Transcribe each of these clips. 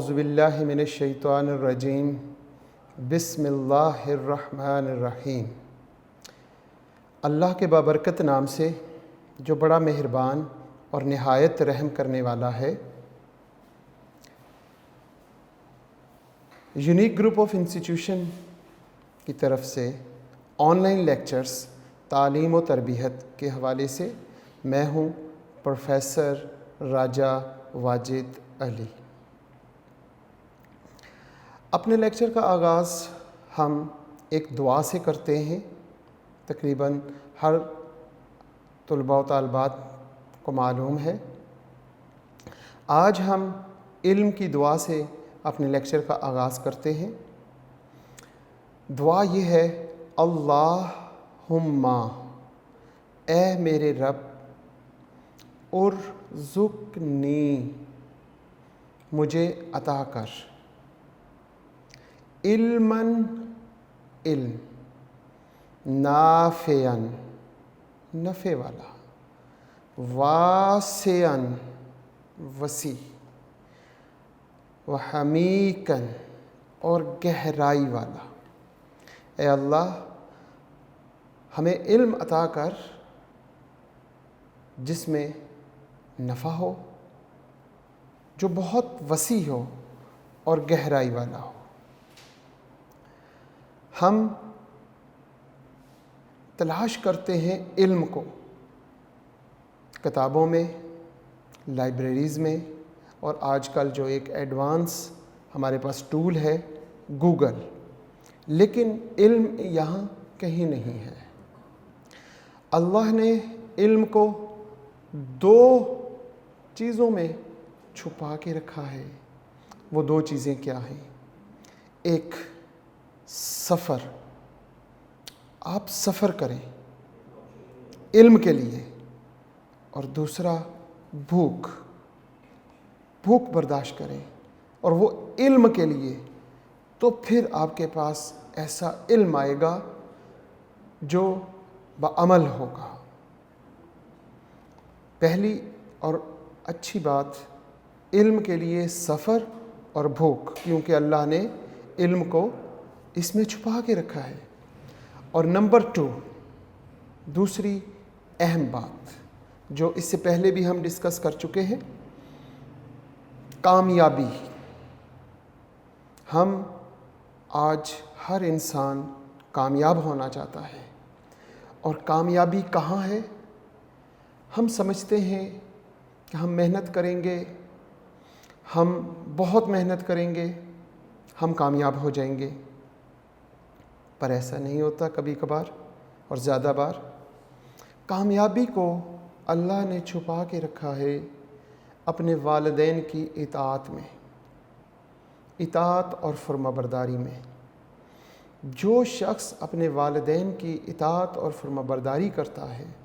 औज़ुबिल्लाहि मिनश्शैतानिर्रजीम बिस्मिल्लाहिर्रहमानिर्रहीम। अल्लाह के बाबरकत नाम से जो बड़ा मेहरबान और निहायत रहम करने वाला है। यूनिक ग्रुप ऑफ इंस्टीट्यूशन की तरफ से ऑनलाइन लेक्चर्स तालीम व तरबियत के हवाले से मैं हूँ प्रोफेसर राजा वाजिद अली। अपने लेक्चर का आगाज़ हम एक दुआ से करते हैं। तकरीबन हर तुलबा व तालबात को मालूम है। आज हम इल्म की दुआ से अपने लेक्चर का आगाज़ करते हैं। दुआ ये है, अल्लाहुम्मा, ए मेरे रब, उर्ज़ुक़नी, मुझे अता कर, इल्मन, इल्म, नाफ़ियन, नफ़े वाला, वासियन, वसी, व हमीकन, और गहराई वाला। ए अल्लाह, हमें इल्म अता कर जिसमें नफ़ा हो, जो बहुत वसी हो और गहराई वाला हो। हम तलाश करते हैं इल्म को किताबों में, लाइब्रेरीज़ में, और आजकल जो एक एडवांस हमारे पास टूल है गूगल, लेकिन इल्म यहाँ कहीं नहीं है। अल्लाह ने इल्म को दो चीज़ों में छुपा के रखा है। वो दो चीज़ें क्या हैं? एक सफ़र, आप सफ़र करें इल्म के लिए, और दूसरा भूख, भूख बर्दाश्त करें और वो इल्म के लिए। तो फिर आपके पास ऐसा इल्म आएगा जो बाअमल होगा। पहली और अच्छी बात, इल्म के लिए सफ़र और भूख, क्योंकि अल्लाह ने इल्म को इसमें छुपा के रखा है। और नंबर 2, दूसरी अहम बात जो इससे पहले भी हम डिस्कस कर चुके हैं, कामयाबी। हम आज हर इंसान कामयाब होना चाहता है, और कामयाबी कहाँ है? हम समझते हैं कि हम मेहनत करेंगे, हम बहुत मेहनत करेंगे, हम कामयाब हो जाएंगे, पर ऐसा नहीं होता। कभी कभार और ज़्यादा बार कामयाबी को अल्लाह ने छुपा के रखा है अपने वालिदैन की इताअत में, इताअत और फरमाबरदारी में। जो शख्स अपने वालिदैन की इताअत और फरमाबरदारी करता है,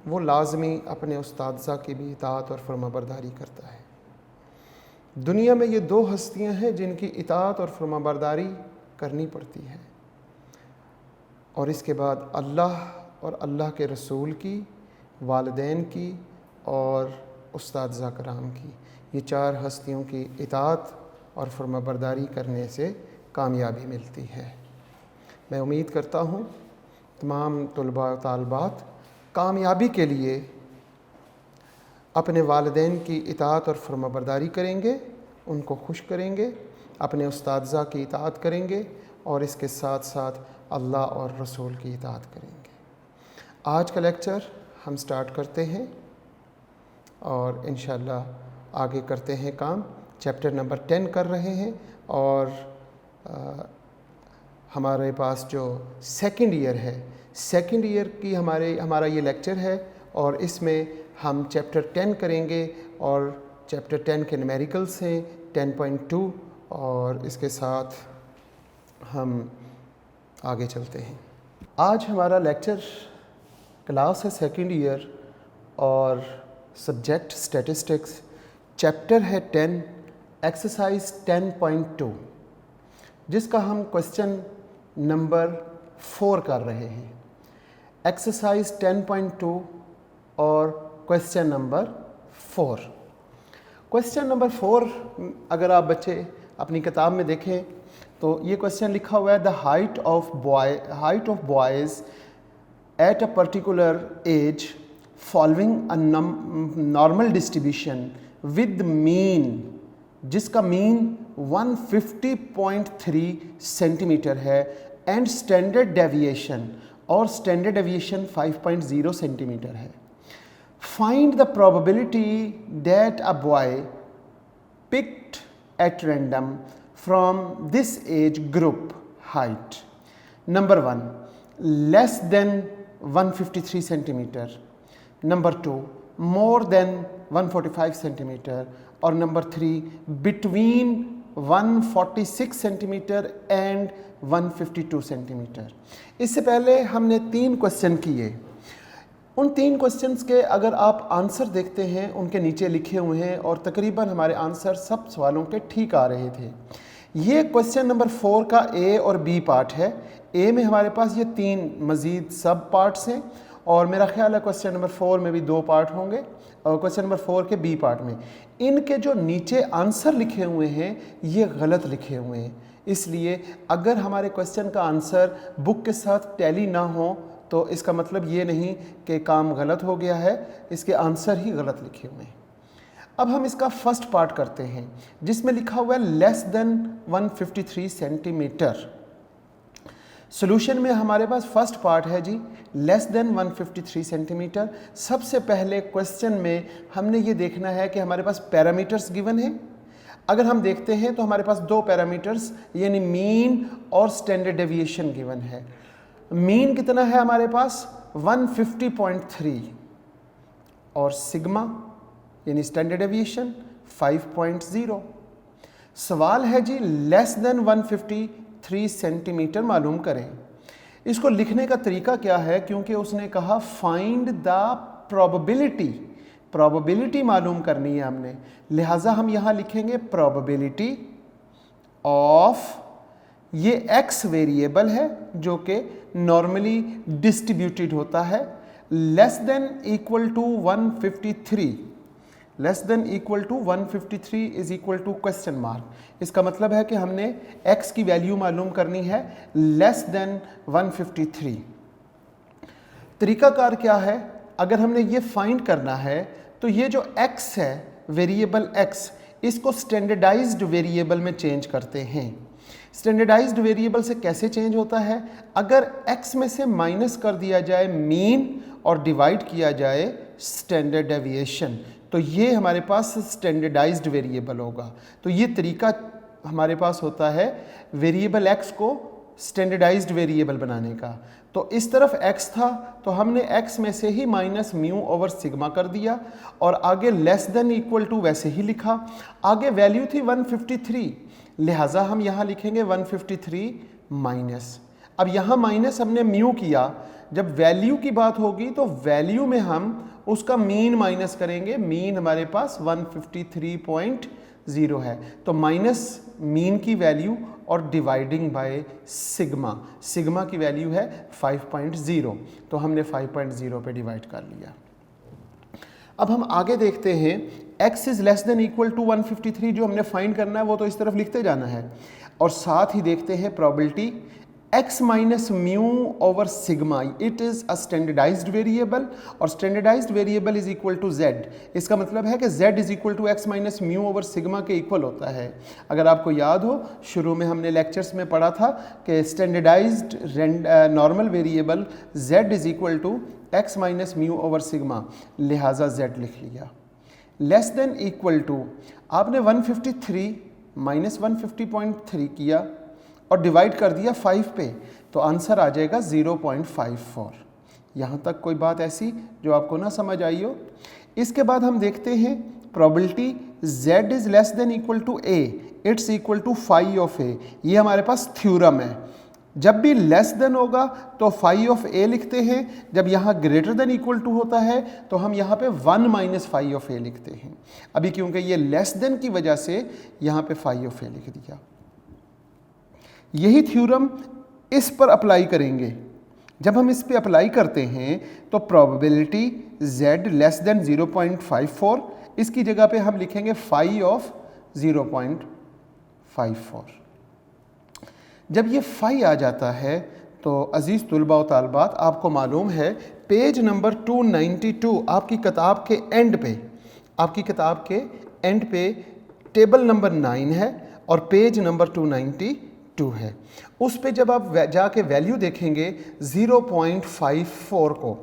वो लाज़मी अपने उस्ताद की भी इताअत और फरमाबरदारी करता है। दुनिया में ये दो हस्तियां हैं जिनकी इताअत और फरमाबरदारी करनी पड़ती है, और इसके बाद अल्लाह और अल्लाह के रसूल की, वालिदैन की और उस्ताद कराम की। ये चार हस्तियों की इताअत और फरमाबरदारी करने से कामयाबी मिलती है। मैं उम्मीद करता हूँ तमाम तुलबा तालबात कामयाबी के लिए अपने वालिदैन की इताअत और फरमाबरदारी करेंगे, उनको खुश करेंगे, अपने उस्ताद की इताअत करेंगे, और इसके साथ साथ अल्लाह और रसूल की इताअत करेंगे। आज का लेक्चर हम स्टार्ट करते हैं और इंशाअल्लाह आगे करते हैं काम। चैप्टर नंबर 10 कर रहे हैं, और हमारे पास जो सेकंड ईयर है, सेकंड ईयर की हमारा ये लेक्चर है, और इसमें हम चैप्टर 10 करेंगे, और चैप्टर 10 के न्यूमेरिकल्स हैं 10.2, और इसके साथ हम आगे चलते हैं। आज हमारा लेक्चर क्लास है सेकंड ईयर, और सब्जेक्ट स्टैटिस्टिक्स, चैप्टर है 10, एक्सरसाइज 10.2, जिसका हम क्वेश्चन नंबर 4 कर रहे हैं। एक्सरसाइज 10.2 और क्वेश्चन नंबर 4। क्वेश्चन नंबर 4 अगर आप बच्चे अपनी किताब में देखें तो ये क्वेश्चन लिखा हुआ है, the height of boys at a particular age following a normal distribution with mean, जिसका मीन 150.3 सेंटीमीटर है, एंड स्टैंडर्ड डेविएशन, और स्टैंडर्ड डेविएशन 5.0 सेंटीमीटर है. Find the probability that a boy picked at random from this age group height. Number 1 less than 153 centimetre, number 2 more than 145 centimetre, और number 3 between 146 centimetre and 152 centimetre. इससे पहले हमने 3 question किए. उन 3 questions के अगर आप आंसर देखते हैं, उनके नीचे लिखे हुए हैं, और तकरीबन हमारे आंसर सब सवालों के ठीक आ रहे थे. ये क्वेश्चन नंबर 4 का ए और बी पार्ट है. ए में हमारे पास ये 3 मज़ीद सब पार्ट्स हैं, और मेरा ख्याल है क्वेश्चन नंबर 4 में भी 2 पार्ट होंगे, और क्वेश्चन नंबर 4 के बी पार्ट में. इनके जो नीचे आंसर लिखे हुए हैं ये गलत लिखे हुए हैं. इसलिए अगर हमारे क्वेश्चन का आंसर बुक के साथ टैली ना हो तो इसका मतलब ये नहीं कि काम गलत हो गया है, इसके आंसर ही गलत लिखे हुए हैं. अब हम इसका फर्स्ट पार्ट करते हैं जिसमें लिखा हुआ है लेस देन 153 सेंटीमीटर. सॉल्यूशन में हमारे पास फर्स्ट पार्ट है जी लेस देन 153 सेंटीमीटर. सबसे पहले क्वेश्चन में हमने ये देखना है कि हमारे पास पैरामीटर्स गिवन है. अगर हम देखते हैं तो हमारे पास 2 पैरामीटर्स यानी मीन और स्टैंडर्ड डेविएशन गिवन है. मीन कितना है हमारे पास 150.3, और सिग्मा यानी स्टैंडर्ड डेविएशन 5.0. सवाल है जी लेस देन 153 सेंटीमीटर मालूम करें. इसको लिखने का तरीका क्या है, क्योंकि उसने कहा फाइंड द प्रोबेबिलिटी, प्रोबेबिलिटी मालूम करनी है हमने, लिहाजा हम यहाँ लिखेंगे प्रोबेबिलिटी ऑफ, ये x वेरिएबल है जो कि नॉर्मली डिस्ट्रीब्यूटेड होता है, less than equal to 153, less than equal to 153 is equal to question mark. इसका मतलब है कि हमने x की वैल्यू मालूम करनी है लेस देन 153. तरीकाकार क्या है, अगर हमने ये फाइंड करना है तो ये जो x है वेरिएबल x, इसको स्टैंडर्डाइज्ड वेरिएबल में चेंज करते हैं. स्टैंडर्डाइज्ड वेरिएबल से कैसे चेंज होता है, अगर x में से माइनस कर दिया जाए मीन और डिवाइड किया जाए स्टैंडर्ड डेविएशन, तो ये हमारे पास स्टैंडर्डाइज्ड वेरिएबल होगा. तो ये तरीका हमारे पास होता है वेरिएबल x को स्टैंडर्डाइज्ड वेरिएबल बनाने का. तो इस तरफ x था तो हमने x में से ही माइनस म्यू ओवर सिग्मा कर दिया, और आगे लेस देन इक्वल टू वैसे ही लिखा. आगे वैल्यू थी 153, लिहाजा हम यहाँ लिखेंगे 153 माइनस. अब यहाँ माइनस हमने म्यू किया, जब वैल्यू की बात होगी तो वैल्यू में हम उसका मीन माइनस करेंगे. मीन हमारे पास 153.0 है, तो माइनस मीन की वैल्यू और डिवाइडिंग बाय सिग्मा, सिग्मा की वैल्यू है 5.0, तो हमने 5.0 पे डिवाइड कर लिया. अब हम आगे देखते हैं x is less than equal to 153, जो हमने फाइंड करना है वो तो इस तरफ लिखते जाना है, और साथ ही देखते हैं probability x minus mu over sigma, it is a standardised variable, और standardised variable is equal to z. इसका मतलब है कि z is equal to x minus mu over sigma के इक्वल होता है. अगर आपको याद हो शुरू में हमने लेक्चर्स में पढ़ा था कि standardized normal variable z is equal to x minus mu over sigma, लिहाजा z लिख लिया. लेस देन इक्वल टू आपने 153 माइनस 150.3 किया और डिवाइड कर दिया 5 पे, तो आंसर आ जाएगा 0.54. यहाँ तक कोई बात ऐसी जो आपको ना समझ आई हो. इसके बाद हम देखते हैं probability z is less than equal to a, it's equal to phi of a. ये हमारे पास थ्योरम है, जब भी लेस देन होगा तो फाई ऑफ a लिखते हैं, जब यहाँ ग्रेटर देन इक्वल टू होता है तो हम यहाँ पे 1 माइनस फाई ऑफ a लिखते हैं. अभी क्योंकि ये लेस देन की वजह से यहाँ पे फाई ऑफ a लिख दिया. यही थ्योरम इस पर अप्लाई करेंगे. जब हम इस पे अप्लाई करते हैं तो प्रोबेबिलिटी z लेस देन 0.54 इसकी जगह पे हम लिखेंगे फाई ऑफ 0.54। जब ये फाई आ जाता है तो अजीज़ तुलबा व तालबात, आपको मालूम है पेज नंबर 292 आपकी किताब के एंड पे टेबल नंबर 9 है और पेज नंबर 292 है। उस पे जब आप जाके वैल्यू देखेंगे 0.54 को,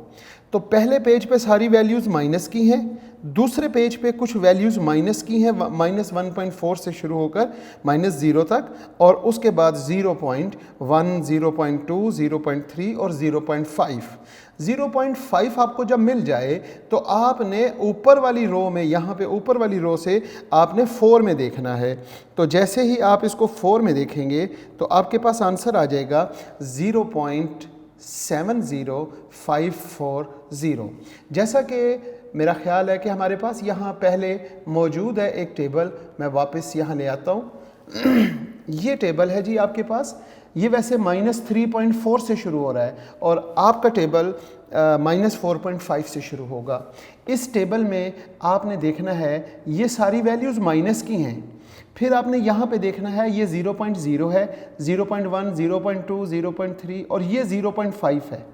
तो पहले पेज पे सारी वैल्यूज़ माइनस की हैं, दूसरे पेज पे कुछ वैल्यूज़ माइनस की हैं, -1.4 से शुरू होकर -0 तक, और उसके बाद 0.1, 0.2, 0.3 और 0.5। 0.5 आपको जब मिल जाए तो आपने ऊपर वाली रो में, यहाँ पे ऊपर वाली रो से आपने 4 में देखना है। तो जैसे ही आप इसको 4 में देखेंगे तो आपके पास आंसर आ जाएगा 0.70540। जैसा कि मेरा ख्याल है कि हमारे पास यहाँ पहले मौजूद है एक टेबल, मैं वापस यहाँ ले आता हूँ। ये टेबल है जी आपके पास, ये वैसे -3.4 से शुरू हो रहा है और आपका टेबल -4.5 से शुरू होगा। इस टेबल में आपने देखना है ये सारी वैल्यूज़ माइनस की हैं, फिर आपने यहाँ पे देखना है ये 0.0 है, 0.1, 0.2, 0.3 और ये 0.5 है।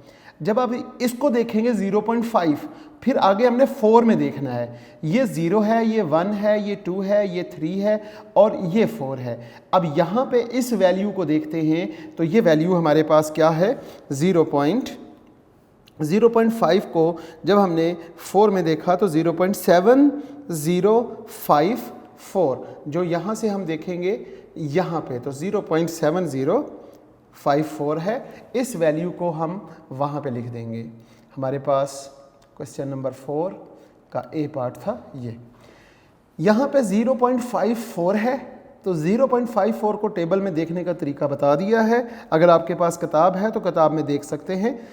जब आप इसको देखेंगे 0.5, फिर आगे हमने 4 में देखना है, ये 0 है, ये 1 है, ये 2 है, ये 3 है और ये 4 है। अब यहाँ पे इस वैल्यू को देखते हैं तो ये वैल्यू हमारे पास क्या है, 0.5 को जब हमने 4 में देखा तो 0.7054, जो यहाँ से हम देखेंगे यहाँ पे तो 0.7054 है। इस वैल्यू को हम वहाँ पे लिख देंगे। हमारे पास क्वेश्चन नंबर 4 का ए पार्ट था ये। यहाँ पे 0.54 है तो 0.54 को टेबल में देखने का तरीका बता दिया है। अगर आपके पास किताब है तो किताब में देख सकते हैं।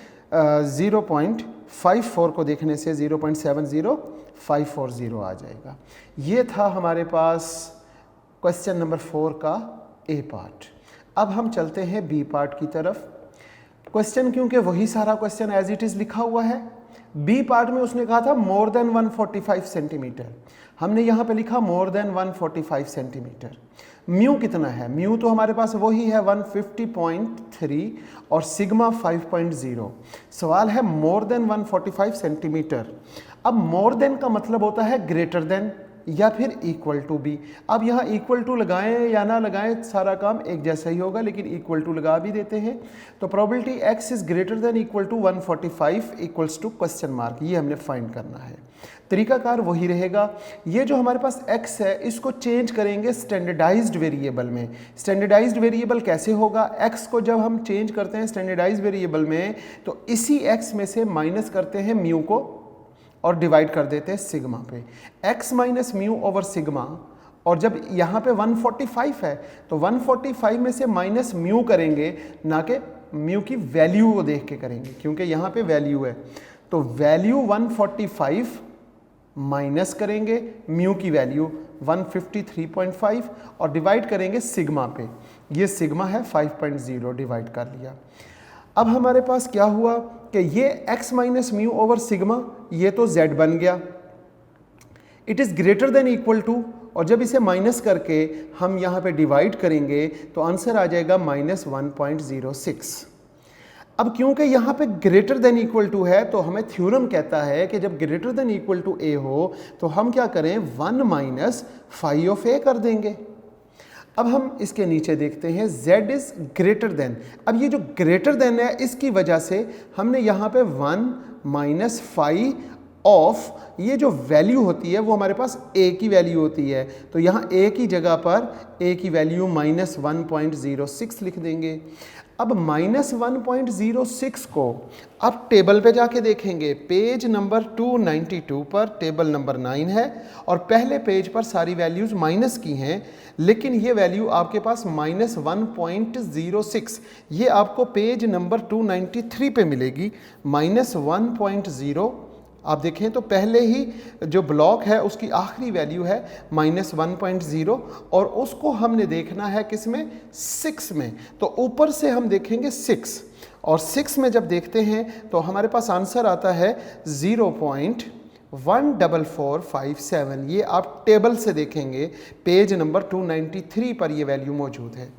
0.54 को देखने से 0.70540 आ जाएगा। ये था हमारे पास क्वेश्चन नंबर 4 का ए पार्ट। अब हम चलते हैं बी पार्ट की तरफ। क्वेश्चन क्योंकि वही सारा क्वेश्चन एज इट इज़ लिखा हुआ है। बी पार्ट में उसने कहा था मोर देन 145 सेंटीमीटर, हमने यहाँ पे लिखा मोर देन 145 सेंटीमीटर। म्यू कितना है, म्यू तो हमारे पास वही है 150.3 और सिग्मा 5.0। सवाल है मोर देन 145 सेंटीमीटर। अब मोर देन का मतलब होता है ग्रेटर देन या फिर इक्वल टू भी। अब यहाँ इक्वल टू लगाएं या ना लगाएं सारा काम एक जैसा ही होगा, लेकिन इक्वल टू लगा भी देते हैं। तो probability x is greater than equal to 145 equals to question mark, ये हमने फाइंड करना है। तरीकाकार वही रहेगा। ये जो हमारे पास x है इसको चेंज करेंगे स्टैंडर्डाइज्ड वेरिएबल में। स्टैंडर्डाइज्ड वेरिएबल कैसे होगा, x को जब हम चेंज करते हैं स्टैंडर्डाइज्ड वेरिएबल में तो इसी x में से माइनस करते हैं म्यू को और डिवाइड कर देते हैं सिग्मा पे। x minus mu over sigma, और जब यहाँ पे 145 है तो 145 में से माइनस म्यू करेंगे, ना कि म्यू की वैल्यू को देख के करेंगे, क्योंकि यहाँ पे वैल्यू है। तो वैल्यू 145 माइनस करेंगे म्यू की वैल्यू 153.5 और डिवाइड करेंगे सिग्मा पे। ये सिग्मा है 5.0, डिवाइड कर लिया। अब हमारे पास क्या हुआ कि ये x minus mu over sigma ये तो z बन गया, it is greater than equal to, और जब इसे माइनस करके हम यहाँ पे डिवाइड करेंगे तो आंसर आ जाएगा -1.06। अब क्योंकि यहाँ पे ग्रेटर देन इक्वल टू है तो हमें थ्योरम कहता है कि जब greater than equal to a हो तो हम क्या करें, 1 माइनस फाई ऑफ a कर देंगे। अब हम इसके नीचे देखते हैं z इज ग्रेटर देन। अब ये जो ग्रेटर देन है इसकी वजह से हमने यहाँ पे 1 माइनस फाई ऑफ, ये जो वैल्यू होती है वो हमारे पास a की वैल्यू होती है, तो यहाँ a की जगह पर a की वैल्यू -1.06 लिख देंगे। अब -1.06 को अब टेबल पे जाके देखेंगे, पेज नंबर 292 पर टेबल नंबर 9 है और पहले पेज पर सारी वैल्यूज़ माइनस की हैं, लेकिन ये वैल्यू आपके पास -1.06, ये आपको पेज नंबर 293 पे मिलेगी। -1.0 आप देखें तो पहले ही जो ब्लॉक है उसकी आखिरी वैल्यू है -1.0 और उसको हमने देखना है किस में, 6 में। तो ऊपर से हम देखेंगे 6 और 6 में जब देखते हैं तो हमारे पास आंसर आता है 0.1 14457, ये आप टेबल से देखेंगे, पेज नंबर 293 पर ये वैल्यू मौजूद है।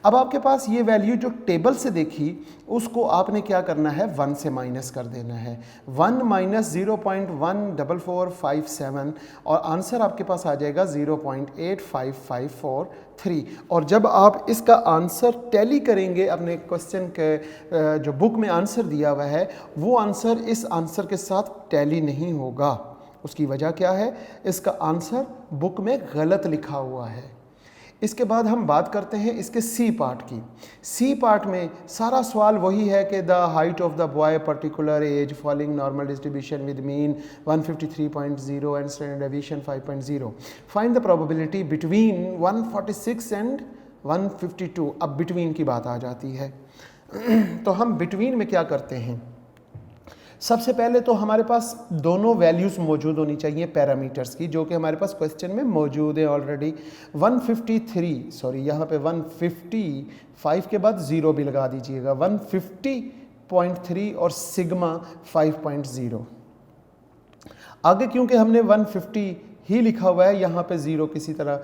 अब आपके पास ये वैल्यू जो टेबल से देखी उसको आपने क्या करना है, 1 से माइनस कर देना है। 1 माइनस 0.14457 और आंसर आपके पास आ जाएगा 0.85543। और जब आप इसका आंसर टैली करेंगे अपने क्वेश्चन के जो बुक में आंसर दिया हुआ है, वो आंसर इस आंसर के साथ टैली नहीं होगा। उसकी वजह क्या है, इसका आंसर बुक में गलत लिखा हुआ है। इसके बाद हम बात करते हैं इसके सी पार्ट की। सी पार्ट में सारा सवाल वही है कि the height of the boy particular age following normal distribution with mean 153.0 and standard deviation 5.0, find the probability between 146 and 152। अब बिटवीन की बात आ जाती है तो हम बिटवीन में क्या करते हैं, सबसे पहले तो हमारे पास दोनों वैल्यूज़ मौजूद होनी चाहिए पैरामीटर्स की, जो कि हमारे पास क्वेश्चन में मौजूद है ऑलरेडी। 153 पे 155 के बाद 0 भी लगा दीजिएगा, 150.3 और सिग्मा 5.0। आगे क्योंकि हमने 150 ही लिखा हुआ है, यहाँ पे 0 किसी तरह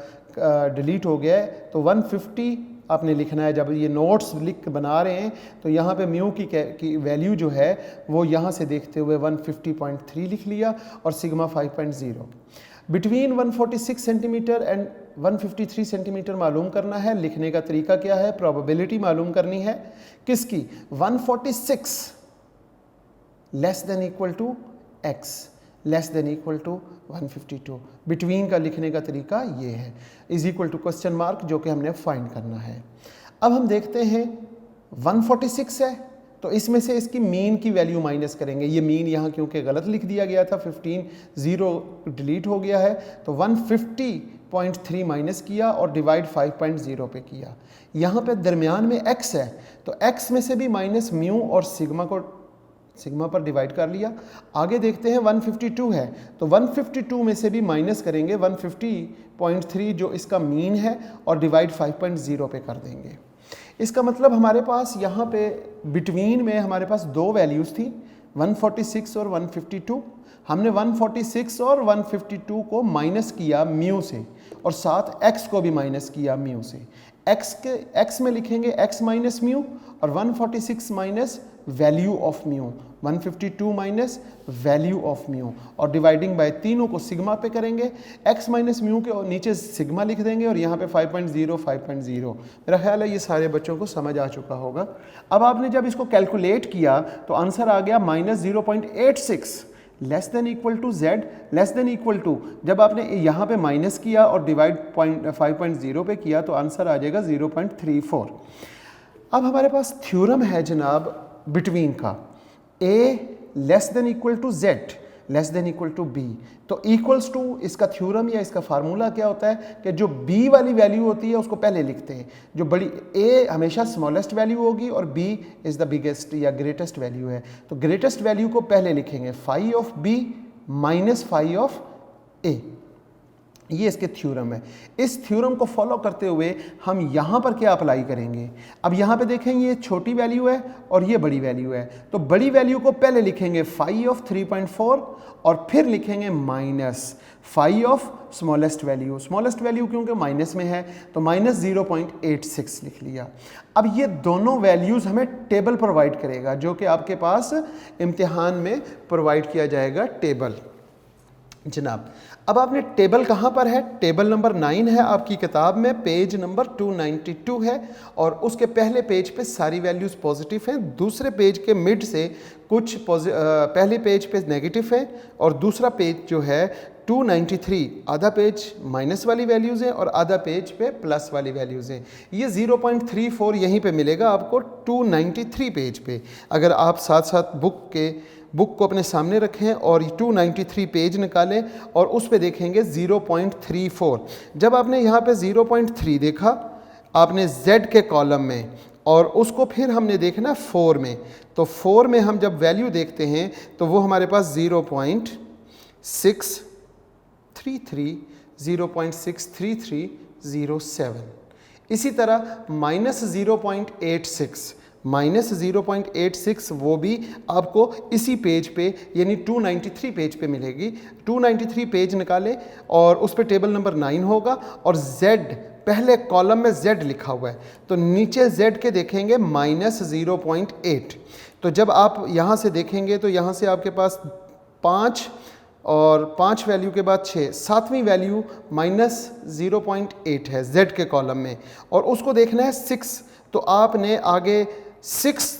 डिलीट हो गया है, तो 150 आपने लिखना है। जब ये नोट्स लिख बना रहे हैं तो यहाँ पे म्यू की वैल्यू जो है वो यहाँ से देखते हुए 150.3 लिख लिया और sigma 5.0। Between 146 centimetre and 153 centimetre मालूम करना है। लिखने का तरीका क्या है, प्रोबेबिलिटी मालूम करनी है किसकी, 146 less than equal to x less than equal to 152। Between का लिखने का तरीका ये है, is equal to question mark, जो कि हमने फाइंड करना है। अब हम देखते हैं 146 है तो इसमें से इसकी मीन की वैल्यू माइनस करेंगे। ये मीन यहाँ क्योंकि गलत लिख दिया गया था, 15 0 डिलीट हो गया है, तो 150.3 माइनस किया और डिवाइड 5.0 पे किया। यहाँ पे दरमियान में x है तो x में से भी माइनस म्यू और सिग्मा पर डिवाइड कर लिया। आगे देखते हैं 152 है तो 152 में से भी माइनस करेंगे 150.3 जो इसका मीन है और डिवाइड 5.0 पे कर देंगे। इसका मतलब हमारे पास यहाँ पे बिटवीन में हमारे पास दो वैल्यूज़ थी, 146 और 152। हमने 146 और 152 को माइनस किया म्यू से और साथ x को भी माइनस किया म्यू से। x में लिखेंगे x माइनस म्यू और 146 minus value of mu, 152 minus value of mu और डिवाइडिंग बाय तीनों को सिग्मा पे करेंगे। x माइनस म्यू के नीचे सिग्मा लिख देंगे और यहाँ पे 5.0 मेरा ख्याल है ये सारे बच्चों को समझ आ चुका होगा। अब आपने जब इसको कैलकुलेट किया तो आंसर आ गया -0.86 less than equal to z less than equal to, जब आपने यहाँ पे माइनस किया और डिवाइड 5.0 पे किया तो आंसर आ जाएगा 0.34। अब हमारे पास थ्योरम है जनाब बिटवीन का, a less than equal to z less than equal to b। तो इक्वल्स टू इसका थ्योरम या इसका फार्मूला क्या होता है कि जो b वाली वैल्यू होती है उसको पहले लिखते हैं। जो बड़ी a हमेशा स्मॉलेस्ट वैल्यू होगी और b इज़ द बिगेस्ट या ग्रेटेस्ट वैल्यू है, तो ग्रेटेस्ट वैल्यू को पहले लिखेंगे, phi of b minus phi of a। ये इसके थ्योरम है। इस थ्योरम को फॉलो करते हुए हम यहाँ पर क्या अप्लाई करेंगे, अब यहाँ पे देखें ये छोटी वैल्यू है और ये बड़ी वैल्यू है, तो बड़ी वैल्यू को पहले लिखेंगे फाई ऑफ 3.4 और फिर लिखेंगे minus phi of smallest value. Smallest value क्योंकि माइनस में है तो माइनस 0.86 लिख लिया। अब ये दोनों वैल्यूज़ हमें टेबल प्रोवाइड करेगा, जो कि आपके पास इम्तिहान में प्रोवाइड किया जाएगा टेबल जनाब। अब आपने टेबल कहाँ पर है, टेबल नंबर 9 है आपकी किताब में, पेज नंबर 292 है और उसके पहले पेज पे सारी वैल्यूज़ पॉजिटिव हैं, दूसरे पेज के मिड से कुछ पहले पेज पे नेगेटिव है और दूसरा पेज जो है 293 आधा पेज माइनस वाली वैल्यूज़ हैं और आधा पेज पे प्लस वाली वैल्यूज़ हैं। ये 0.34 यहीं पे मिलेगा आपको 293 पेज पे। अगर आप साथ साथ बुक को अपने सामने रखें और 293 पेज निकालें और उस पे देखेंगे 0.34। जब आपने यहाँ पे 0.3 देखा आपने Z के कॉलम में और उसको फिर हमने देखना 4 में, तो 4 में हम जब वैल्यू देखते हैं तो वो हमारे पास 0.63307। इसी तरह -0.86 माइनस 0.86 वो भी आपको इसी पेज पे यानी 293 पेज पे मिलेगी। 293 पेज निकाले और उस पे टेबल नंबर 9 होगा और z पहले कॉलम में z लिखा हुआ है, तो नीचे z के देखेंगे माइनस 0.8। तो जब आप यहाँ से देखेंगे तो यहाँ से आपके पास 5 और 5 वैल्यू के बाद 6, 7वीं वैल्यू माइनस 0.8 है z के कॉलम में, और उसको देखना है 6। तो आपने आगे 6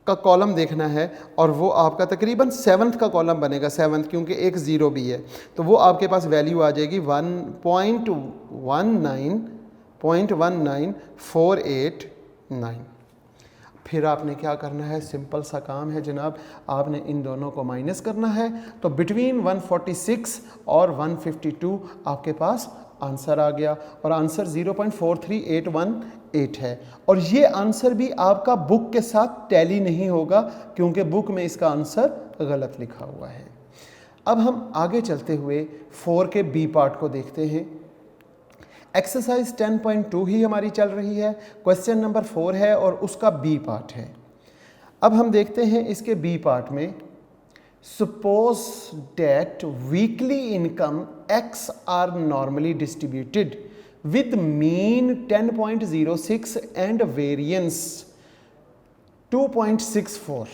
का कॉलम देखना है और वो आपका तकरीबन 7th का कॉलम बनेगा, 7th क्योंकि एक 0 भी है, तो वो आपके पास वैल्यू आ जाएगी 1.19.489। फिर आपने क्या करना है, सिंपल सा काम है जनाब, आपने इन दोनों को माइनस करना है। तो बिटवीन 146 और 152 आपके पास आंसर आ गया और आंसर 0.43818 है। और ये आंसर भी आपका बुक के साथ टैली नहीं होगा क्योंकि बुक में इसका आंसर गलत लिखा हुआ है। अब हम आगे चलते हुए 4 के बी पार्ट को देखते हैं। एक्सरसाइज 10.2 ही हमारी चल रही है, क्वेश्चन नंबर 4 है और उसका बी पार्ट है। अब हम देखते हैं इसके बी पार्ट में, suppose that weekly income X are normally distributed with mean 10.06 and variance 2.64।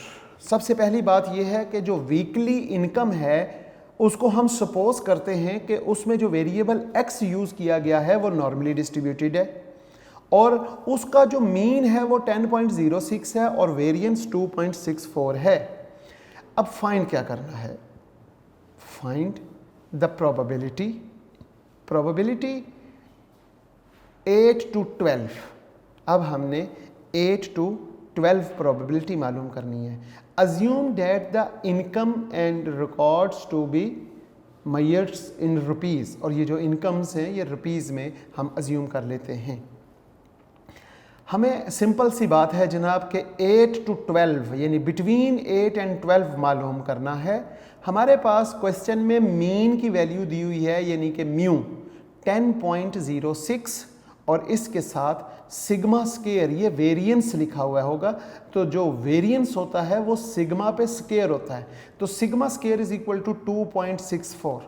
सबसे पहली बात यह है कि जो वीकली इनकम है उसको हम सपोज करते हैं कि उसमें जो वेरिएबल x यूज़ किया गया है वो नॉर्मली डिस्ट्रीब्यूटेड है और उसका जो मीन है वो 10.06 है और वेरिएंस 2.64 है। अब फाइंड क्या करना है, फाइंड द प्रोबेबिलिटी 8 to 12। अब हमने 8 to 12 प्रोबेबिलिटी मालूम करनी है। Assume that the income and records to be measures in rupees, और ये जो इनकम्स हैं ये रुपीज़ में हम अज्यूम कर लेते हैं। हमें सिंपल सी बात है जनाब कि 8 to 12 यानी बिटवीन 8 and 12 मालूम करना है। हमारे पास क्वेश्चन में मीन की वैल्यू दी हुई है यानी कि म्यू 10.06 और इसके साथ सिग्मा स्केयर, ये वेरिएंस लिखा हुआ होगा, तो जो वेरिएंस होता है वो सिग्मा पे स्केयर होता है, तो sigma square is equal to 2.64।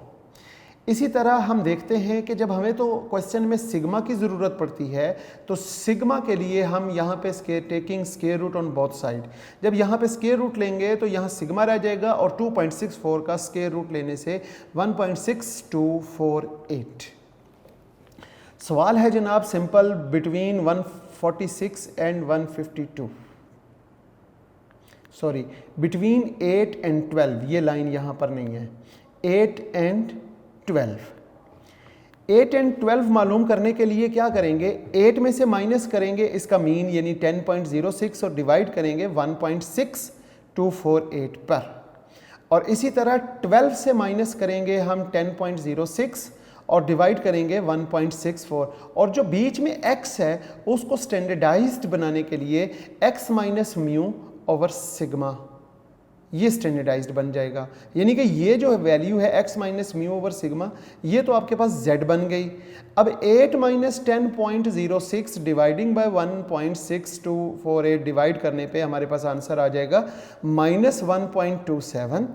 इसी तरह हम देखते हैं कि जब हमें तो क्वेश्चन में सिग्मा की ज़रूरत पड़ती है तो सिग्मा के लिए हम यहाँ पे taking square root on both side. जब यहाँ पे स्केयर रूट लेंगे तो यहाँ सिग्मा रह जाएगा और 2.64 का स्केयर रूट लेने से 1.6248। सवाल है जनाब simple, between 146 and 152, sorry between 8 and 12, ये लाइन यहाँ पर नहीं है, 8 एंड 12। 8 एंड 12 मालूम करने के लिए क्या करेंगे, 8 में से माइनस करेंगे इसका मीन यानी 10.06 और डिवाइड करेंगे 1.6248 पर, और इसी तरह 12 से माइनस करेंगे हम 10.06 और डिवाइड करेंगे 1.64, और जो बीच में x है उसको स्टैंडर्डाइज्ड बनाने के लिए x minus mu over sigma, ये स्टैंडर्डाइज्ड बन जाएगा। यानी कि ये जो वैल्यू है x minus mu over sigma, ये तो आपके पास z बन गई। अब 8 माइनस 10.06 डिवाइडिंग बाय 1.6248 डिवाइड करने पे हमारे पास आंसर आ जाएगा माइनस 1.27,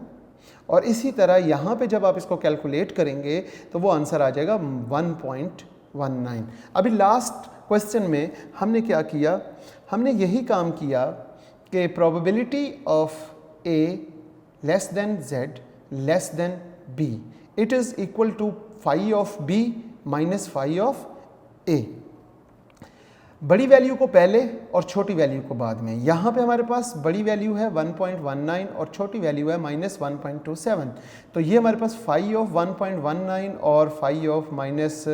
और इसी तरह यहाँ पे जब आप इसको कैलकुलेट करेंगे तो वो आंसर आ जाएगा 1.19। अभी लास्ट क्वेश्चन में हमने क्या किया, हमने यही काम किया कि probability of A less than Z less than B, it is equal to phi of B minus phi of A। बड़ी वैल्यू को पहले और छोटी वैल्यू को बाद में। यहाँ पे हमारे पास बड़ी वैल्यू है 1.19 और छोटी वैल्यू है माइनस 1.27, तो ये हमारे पास फाई ऑफ 1.19 और फाई ऑफ माइनस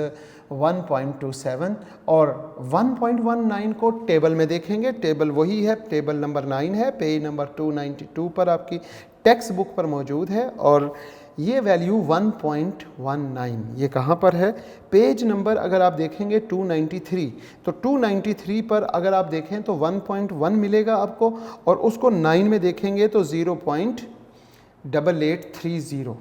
1.27, और 1.19 को टेबल में देखेंगे, टेबल वही है, टेबल नंबर 9 है, पेज नंबर 292 पर आपकी टेक्स्ट बुक पर मौजूद है, और ये वैल्यू 1.19 ये कहाँ पर है, पेज नंबर अगर आप देखेंगे 293, तो 293 पर अगर आप देखें तो 1.1 मिलेगा आपको, और उसको 9 में देखेंगे तो 0.8830।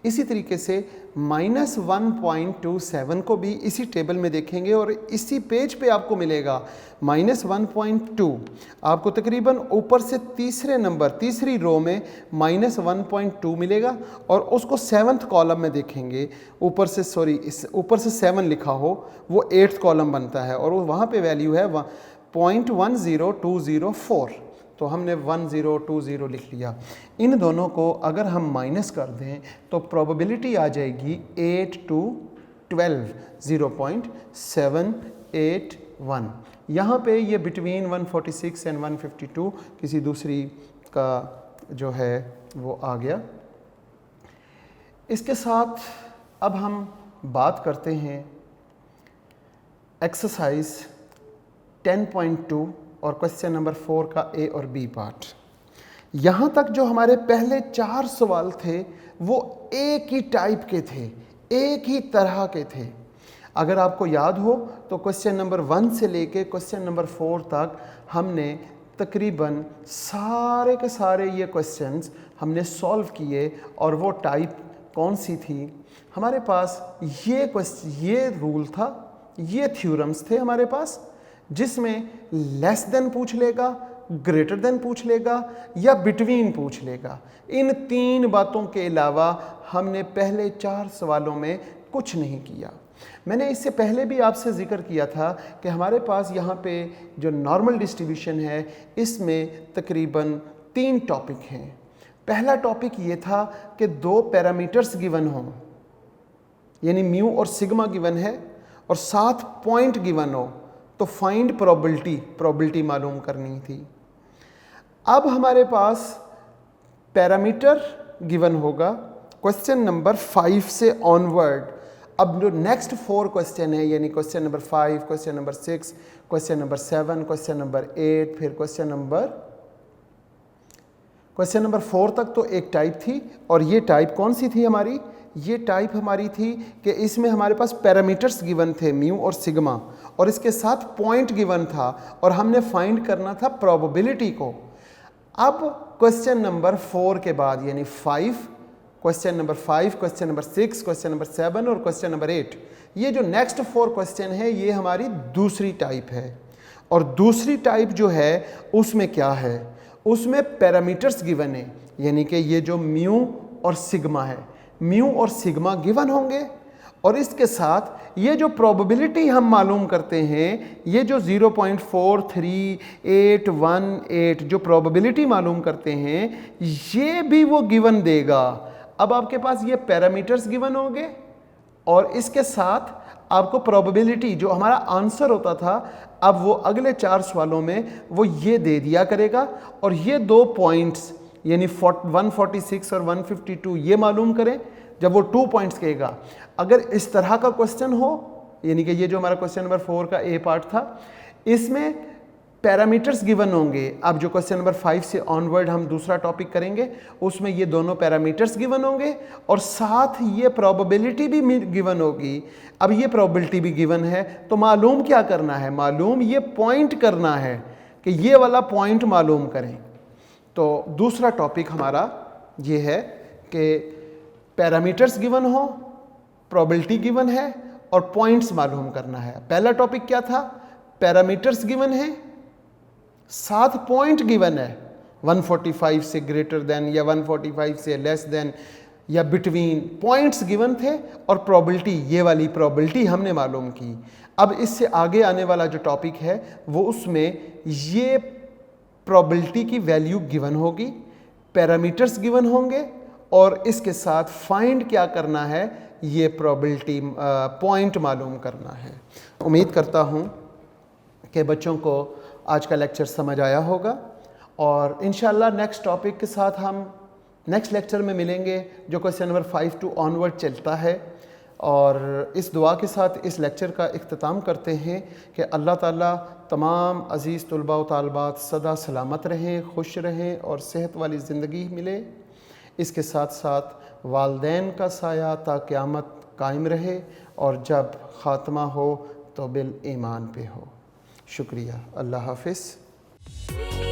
इसी तरीके से -1.27 को भी इसी टेबल में देखेंगे और इसी पेज पे आपको मिलेगा -1.2। आपको तकरीबन ऊपर से तीसरी रो में -1.2 मिलेगा और उसको 7th कॉलम में देखेंगे, ऊपर से 7 लिखा हो वो 8th कॉलम बनता है और वहाँ पे वैल्यू है 0.10204, तो हमने 1020 लिख लिया। इन दोनों को अगर हम माइनस कर दें तो प्रोबेबिलिटी आ जाएगी 8 to 12, 0.781। यहाँ पे ये बिटवीन 146 एंड 152 किसी दूसरी का जो है वो आ गया। इसके साथ अब हम बात करते हैं एक्सरसाइज 10.2 और क्वेश्चन नंबर 4 का ए और बी पार्ट। यहाँ तक जो हमारे पहले 4 सवाल थे वो एक ही टाइप के थे, एक ही तरह के थे। अगर आपको याद हो तो क्वेश्चन नंबर 1 से लेके क्वेश्चन नंबर 4 तक हमने तकरीबन सारे के सारे ये क्वेश्चंस हमने सॉल्व किए और वो टाइप कौन सी थी हमारे पास, ये रूल था, ये थ्योरम्स थे हमारे पास, जिसमें लेस देन पूछ लेगा, ग्रेटर देन पूछ लेगा या बिटवीन पूछ लेगा। इन 3 बातों के अलावा हमने पहले 4 सवालों में कुछ नहीं किया। मैंने इससे पहले भी आपसे जिक्र किया था कि हमारे पास यहाँ पे जो नॉर्मल डिस्ट्रीब्यूशन है इसमें तकरीबन 3 टॉपिक हैं। पहला टॉपिक ये था कि 2 पैरामीटर्स गिवन हों, यानी म्यू और सिग्मा गिवन है और 7 पॉइंट गिवन हो, तो फाइंड प्रोबेबिलिटी मालूम करनी थी। अब हमारे पास पैरामीटर गिवन होगा क्वेश्चन नंबर 5 से ऑनवर्ड। अब जो नेक्स्ट 4 क्वेश्चन है, यानी question number 5, question number 6, question number 7, question number 8, फिर क्वेश्चन नंबर 4 तक तो एक टाइप थी। और ये टाइप कौन सी थी हमारी? ये टाइप हमारी थी कि इसमें हमारे पास पैरामीटर्स गिवन थे म्यू और सिग्मा, और इसके साथ पॉइंट गिवन था और हमने फाइंड करना था प्रोबेबिलिटी को। अब क्वेश्चन नंबर 4 के बाद यानी 5, question number 5, question number 6, question number 7 और क्वेश्चन नंबर 8, ये जो नेक्स्ट 4 क्वेश्चन है ये हमारी दूसरी टाइप है। और दूसरी टाइप जो है उसमें क्या है? उसमें पैरामीटर्स गिवन है, यानी कि ये जो म्यू और सिग्मा है, म्यू और सिग्मा गिवन होंगे और इसके साथ ये जो प्रोबेबिलिटी हम मालूम करते हैं, ये जो 0.4388 जो प्रोबेबिलिटी मालूम करते हैं ये भी वो गिवन देगा। अब आपके पास ये पैरामीटर्स गिवन होंगे और इसके साथ आपको प्रोबेबिलिटी जो हमारा आंसर होता था, अब वो अगले 4 सवालों में वो ये दे दिया करेगा। और ये 2 पॉइंट्स यानी 146 और 152 ये मालूम करें जब वो 2 पॉइंट्स कहेगा। अगर इस तरह का क्वेश्चन हो, यानी कि ये जो हमारा क्वेश्चन नंबर 4 का ए पार्ट था, इसमें पैरामीटर्स गिवन होंगे। अब जो क्वेश्चन नंबर 5 से ऑनवर्ड हम दूसरा टॉपिक करेंगे उसमें ये दोनों पैरामीटर्स गिवन होंगे और साथ ये प्रोबेबिलिटी भी गिवन होगी। अब ये प्रोबेबिलिटी भी गिवन है तो मालूम क्या करना है? मालूम ये पॉइंट करना है कि ये वाला पॉइंट मालूम करें। तो दूसरा टॉपिक हमारा ये है कि पैरामीटर्स गिवन हो, प्रोबेबिलिटी गिवन है और पॉइंट्स मालूम करना है। पहला टॉपिक क्या था? पैरामीटर्स गिवन है, 7 पॉइंट गिवन है, 145 से ग्रेटर देन या 145 से लेस देन या बिटवीन, पॉइंट्स गिवन थे और प्रोबेबिलिटी, ये वाली प्रोबेबिलिटी हमने मालूम की। अब इससे आगे आने वाला जो टॉपिक है वो उसमें ये प्रोबेबिलिटी की वैल्यू गिवन होगी, पैरामीटर्स गिवन होंगे और इसके साथ फाइंड क्या करना है? ये प्रोबेबिलिटी पॉइंट मालूम करना है। उम्मीद करता हूँ कि बच्चों को आज का लेक्चर समझ आया होगा और इंशाल्लाह नेक्स्ट टॉपिक के साथ हम नेक्स्ट लेक्चर में मिलेंगे जो क्वेश्चन नंबर 5 टू ऑनवर्ड चलता है। और इस दुआ के साथ इस लेक्चर का इख्तिताम करते हैं कि अल्लाह ताला तमाम अज़ीज़ तलबा व तालबात सदा सलामत रहें, खुश रहें और सेहत वाली ज़िंदगी मिले। इसके साथ साथ वालदैन का साया ता क़यामत कायम रहे और जब ख़ात्मा हो तो बिल ईमान पे हो। शुक्रिया। अल्लाह हाफ़िज़।